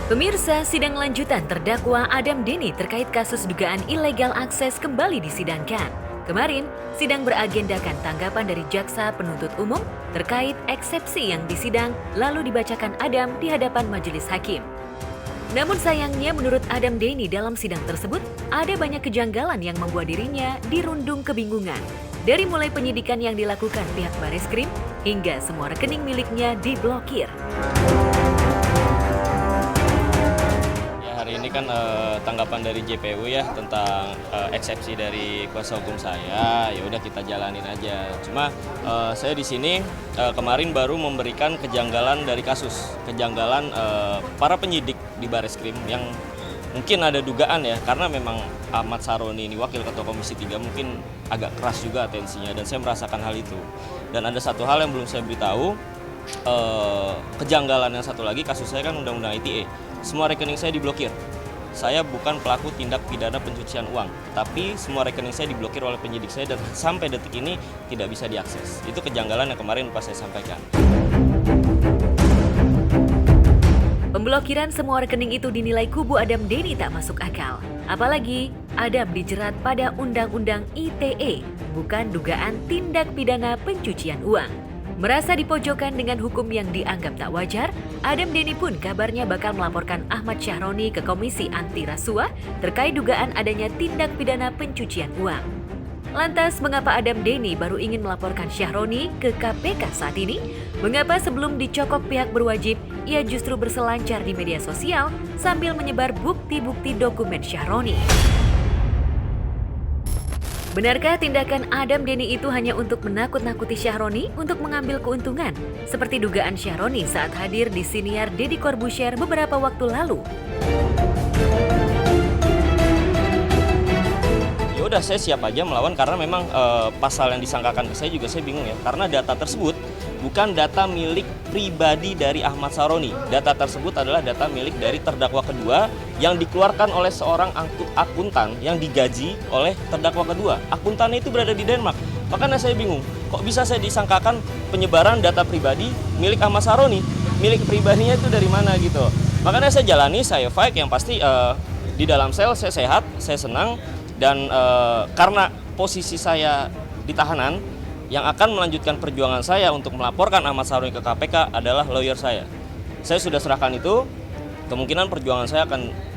Pemirsa, sidang lanjutan terdakwa Adam Denny terkait kasus dugaan ilegal akses kembali disidangkan. Kemarin, sidang beragendakan tanggapan dari jaksa penuntut umum terkait eksepsi yang disidang lalu dibacakan Adam di hadapan majelis hakim. Namun sayangnya menurut Adam Denny dalam sidang tersebut, ada banyak kejanggalan yang membuat dirinya dirundung kebingungan. Dari mulai penyidikan yang dilakukan pihak Bareskrim, hingga semua rekening miliknya diblokir. Hari ini kan tanggapan dari JPU ya tentang eksepsi dari kuasa hukum saya, ya udah kita jalanin aja. Cuma saya di sini kemarin baru memberikan kejanggalan dari kasus, kejanggalan para penyidik di Bareskrim yang mungkin ada dugaan ya, karena memang Ahmad Saroni ini wakil ketua Komisi 3 mungkin agak keras juga atensinya dan saya merasakan hal itu. Dan ada satu hal yang belum saya beritahu, kejanggalan yang satu lagi, kasus saya kan undang-undang ITE. Semua rekening saya diblokir. Saya bukan pelaku tindak pidana pencucian uang, tapi semua rekening saya diblokir oleh penyidik saya dan sampai detik ini tidak bisa diakses. Itu kejanggalan yang kemarin pas saya sampaikan. Pemblokiran semua rekening itu dinilai kubu Adam Denny tak masuk akal. Apalagi Adam dijerat pada Undang-Undang ITE, bukan dugaan tindak pidana pencucian uang. Merasa dipojokkan dengan hukum yang dianggap tak wajar, Adam Denny pun kabarnya bakal melaporkan Ahmad Syahroni ke Komisi Anti Rasuah terkait dugaan adanya tindak pidana pencucian uang. Lantas, mengapa Adam Denny baru ingin melaporkan Syahroni ke KPK saat ini? Mengapa sebelum dicokok pihak berwajib, ia justru berselancar di media sosial sambil menyebar bukti-bukti dokumen Syahroni? Benarkah tindakan Adam Denny itu hanya untuk menakut-nakuti Syahroni untuk mengambil keuntungan? Seperti dugaan Syahroni saat hadir di siniar Deddy Corbuzier beberapa waktu lalu. Ya udah, saya siap aja melawan karena memang pasal yang disangkakan ke saya juga saya bingung ya. Karena data tersebut bukan data milik pribadi dari Ahmad Saroni. Data tersebut adalah data milik dari terdakwa kedua yang dikeluarkan oleh seorang akuntan yang digaji oleh terdakwa kedua. Akuntannya itu berada di Denmark. Makanya saya bingung, kok bisa saya disangkakan penyebaran data pribadi milik Ahmad Saroni? Milik pribadinya itu dari mana gitu. Makanya saya jalani, saya fight, yang pasti di dalam sel saya sehat, saya senang. Dan karena posisi saya di tahanan, yang akan melanjutkan perjuangan saya untuk melaporkan Ahmad Saroni ke KPK adalah lawyer saya. Saya sudah serahkan itu, kemungkinan perjuangan saya akan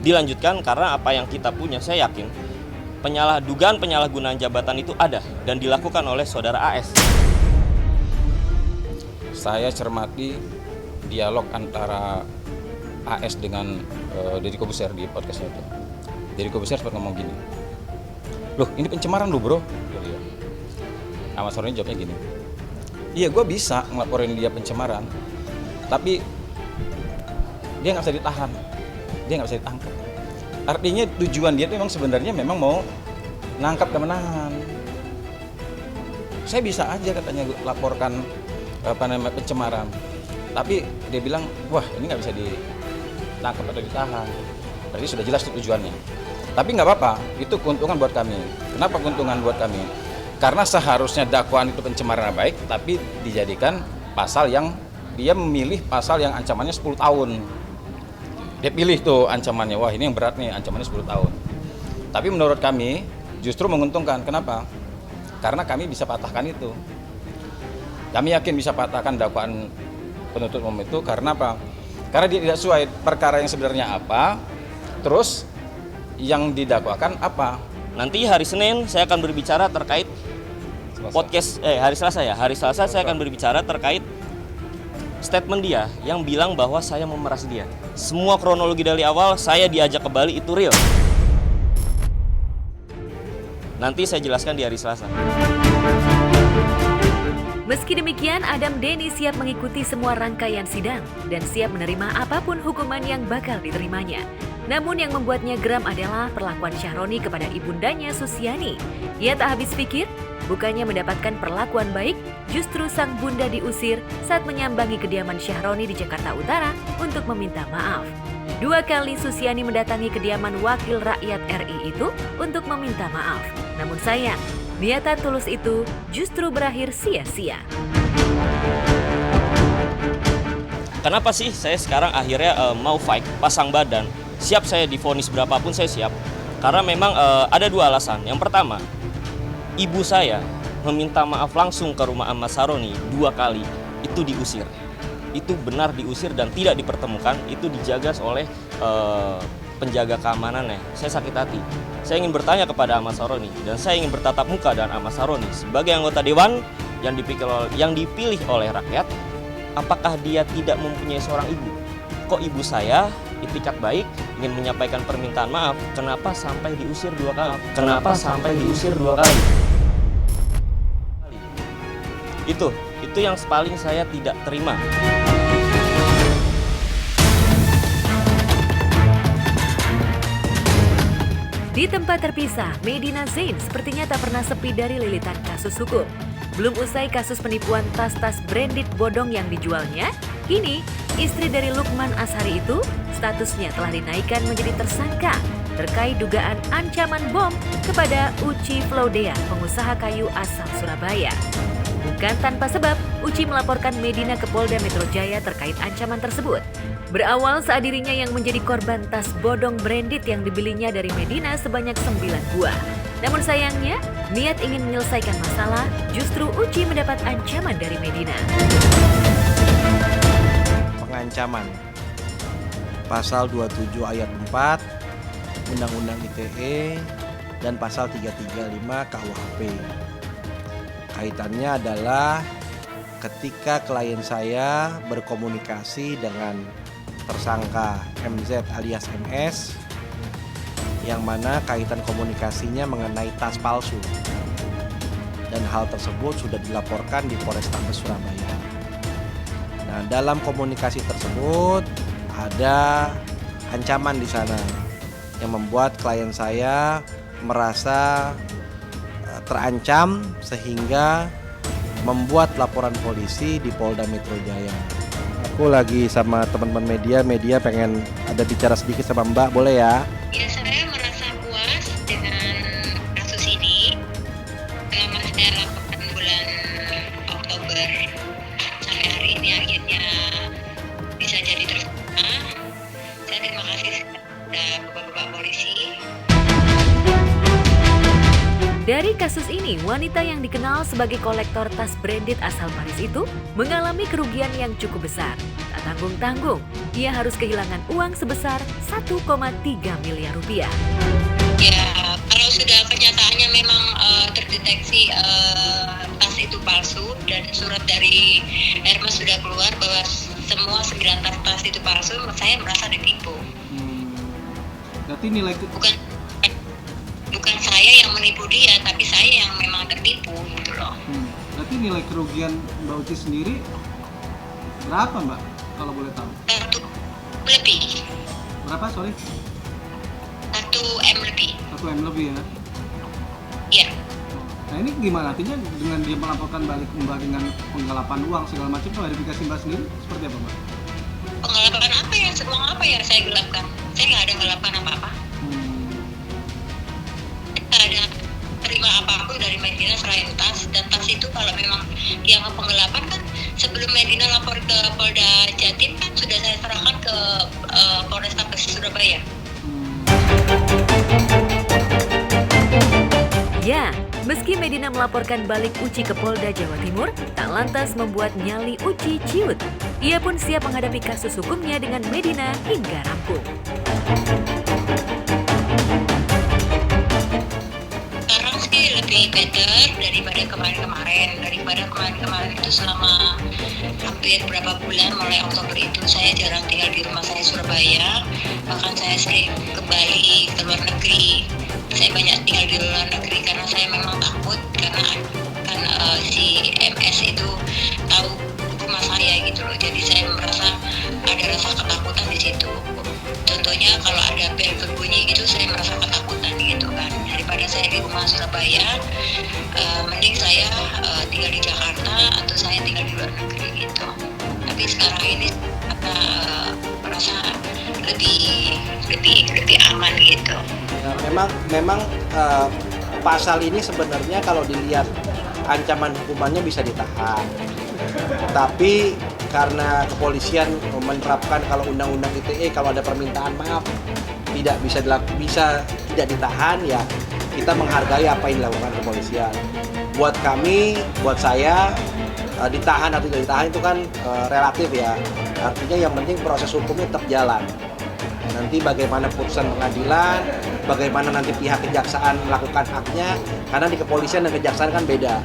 dilanjutkan karena apa yang kita punya, saya yakin dugaan penyalahgunaan jabatan itu ada dan dilakukan oleh saudara AS. Saya cermati dialog antara AS dengan Deddy Corbuzier di podcastnya itu. Deddy Corbuzier sempat ngomong gini, "Loh, ini pencemaran loh bro." Ahmad Saroni jawabnya gini, "Iya, gue bisa ngelaporin dia pencemaran, tapi dia nggak bisa ditahan, dia nggak bisa ditangkap." Artinya tujuan dia itu memang sebenarnya memang mau nangkap dan menahan. Saya bisa aja katanya laporkan pencemaran, tapi dia bilang, wah ini nggak bisa ditangkap atau ditahan. Berarti sudah jelas tujuannya. Tapi nggak apa-apa, itu keuntungan buat kami. Kenapa keuntungan buat kami? Karena seharusnya dakwaan itu pencemaran baik, tapi dijadikan pasal yang dia memilih pasal yang ancamannya 10 tahun. Dia pilih tuh ancamannya, wah ini yang berat nih, ancamannya 10 tahun. Tapi menurut kami justru menguntungkan. Kenapa? Karena kami bisa patahkan itu. Kami yakin bisa patahkan dakwaan penuntut umum itu karena apa? Karena dia tidak sesuai perkara yang sebenarnya apa, terus yang didakwakan apa. Nanti hari Senin saya akan berbicara terkait podcast hari Selasa ya. Hari Selasa saya akan berbicara terkait statement dia yang bilang bahwa saya memeras dia. Semua kronologi dari awal saya diajak ke Bali itu real. Nanti saya jelaskan di hari Selasa. Meski demikian, Adam Denny siap mengikuti semua rangkaian sidang dan siap menerima apapun hukuman yang bakal diterimanya. Namun yang membuatnya geram adalah perlakuan Syahroni kepada ibundanya Susiani. Ia tak habis pikir, bukannya mendapatkan perlakuan baik, justru sang bunda diusir saat menyambangi kediaman Syahroni di Jakarta Utara untuk meminta maaf. 2 kali Susiani mendatangi kediaman wakil rakyat RI itu untuk meminta maaf. Namun sayang, niatan tulus itu justru berakhir sia-sia. Kenapa sih saya sekarang akhirnya mau fight, pasang badan, siap saya divonis berapapun saya siap. Karena memang ada dua alasan. Yang pertama, ibu saya meminta maaf langsung ke rumah Ahmad Saroni 2 kali, itu diusir. Itu benar diusir dan tidak dipertemukan, itu dijaga oleh penjaga keamanannya. Saya sakit hati. Saya ingin bertanya kepada Ahmad Saroni dan saya ingin bertatap muka dengan Ahmad Saroni sebagai anggota dewan yang dipilih oleh rakyat. Apakah dia tidak mempunyai seorang ibu? Kok ibu saya itikat baik ingin menyampaikan permintaan maaf, kenapa sampai diusir 2 kali? Kenapa sampai diusir 2 kali? Itu yang paling saya tidak terima. Di tempat terpisah, Medina Zain sepertinya tak pernah sepi dari lilitan kasus hukum. Belum usai kasus penipuan tas-tas branded bodong yang dijualnya, kini istri dari Lukman Ashari itu statusnya telah dinaikkan menjadi tersangka terkait dugaan ancaman bom kepada Uci Floudea, pengusaha kayu asal Surabaya. Bukan tanpa sebab, Uci melaporkan Medina ke Polda Metro Jaya terkait ancaman tersebut. Berawal saat dirinya yang menjadi korban tas bodong branded yang dibelinya dari Medina sebanyak 9 buah. Namun sayangnya, niat ingin menyelesaikan masalah, justru Uci mendapat ancaman dari Medina. Pengancaman Pasal 27 ayat 4 Undang-Undang ITE dan Pasal 335 KUHP. Kaitannya adalah ketika klien saya berkomunikasi dengan tersangka MZ alias MS, yang mana kaitan komunikasinya mengenai tas palsu, dan hal tersebut sudah dilaporkan di Polrestabes Surabaya. Nah, dalam komunikasi tersebut ada ancaman di sana yang membuat klien saya merasa terancam sehingga membuat laporan polisi di Polda Metro Jaya. Aku lagi sama teman-teman media pengen ada bicara sedikit sama Mbak, boleh ya? Ya, saya merasa puas dengan kasus ini. Selama saya lakukan bulan Oktober sampai hari ini akhirnya bisa jadi tersangka. Saya terima kasih kepada bapak-bapak polisi. Dari kasus ini, wanita yang dikenal sebagai kolektor tas branded asal Paris itu mengalami kerugian yang cukup besar. Tak tanggung-tanggung, ia harus kehilangan uang sebesar 1,3 miliar rupiah. Ya, kalau sudah kenyataannya memang terdeteksi tas itu palsu dan surat dari Hermes sudah keluar bahwa semua 9 tas itu palsu, saya merasa ditipu. Berarti nilai Bukan saya yang menipu dia, tapi saya yang memang tertipu gitu loh. Berarti nilai kerugian Mbak Uci sendiri berapa, Mbak? Kalau boleh tahu. 1 lebih. Berapa, sorry? 1 M lebih. 1 M lebih ya? Iya. Nah, ini gimana? Artinya dengan dia melaporkan balik Mbak dengan penggelapan uang segala macam, verifikasi Mbak sendiri seperti apa, Mbak? Penggelapan apa ya? Uang apa ya saya gelapkan? Saya nggak ada gelapan apa-apa. Nggak ada terima apapun dari Medina selain tas. Dan tas itu kalau memang dianggap penggelapan kan sebelum Medina lapor ke Polda Jatim kan sudah saya serahkan ke Polrestabes Surabaya. Ya, meski Medina melaporkan balik Uci ke Polda Jawa Timur, tak lantas membuat nyali Uci ciut. Ia pun siap menghadapi kasus hukumnya dengan Medina hingga rampung. Sekarang sih lebih better daripada kemarin itu selama hampir berapa bulan, mulai Oktober itu saya jarang tinggal di rumah saya Surabaya, bahkan saya sering kembali ke luar negeri. Saya banyak tinggal di luar negeri karena saya memang takut, karena kan si MS itu tahu rumah saya gitu loh, jadi saya merasa ada rasa ketakutan di situ. Contohnya kalau ada bel berbunyi gitu, saya merasa ketakutan gitu kan. Daripada saya di rumah Surabaya, mending saya tinggal di Jakarta atau saya tinggal di luar negeri gitu. Tapi sekarang ini merasa lebih aman gitu. Ya, memang pasal ini sebenarnya kalau dilihat ancaman hukumannya bisa ditahan. Tapi karena kepolisian menerapkan kalau undang-undang ITE kalau ada permintaan maaf tidak bisa tidak ditahan, ya kita menghargai apa yang dilakukan kepolisian. Buat kami, buat saya, ditahan atau tidak ditahan itu kan relatif ya. Artinya yang penting proses hukumnya tetap jalan. Nanti bagaimana putusan pengadilan, bagaimana nanti pihak kejaksaan melakukan haknya, karena di kepolisian dan kejaksaan kan beda.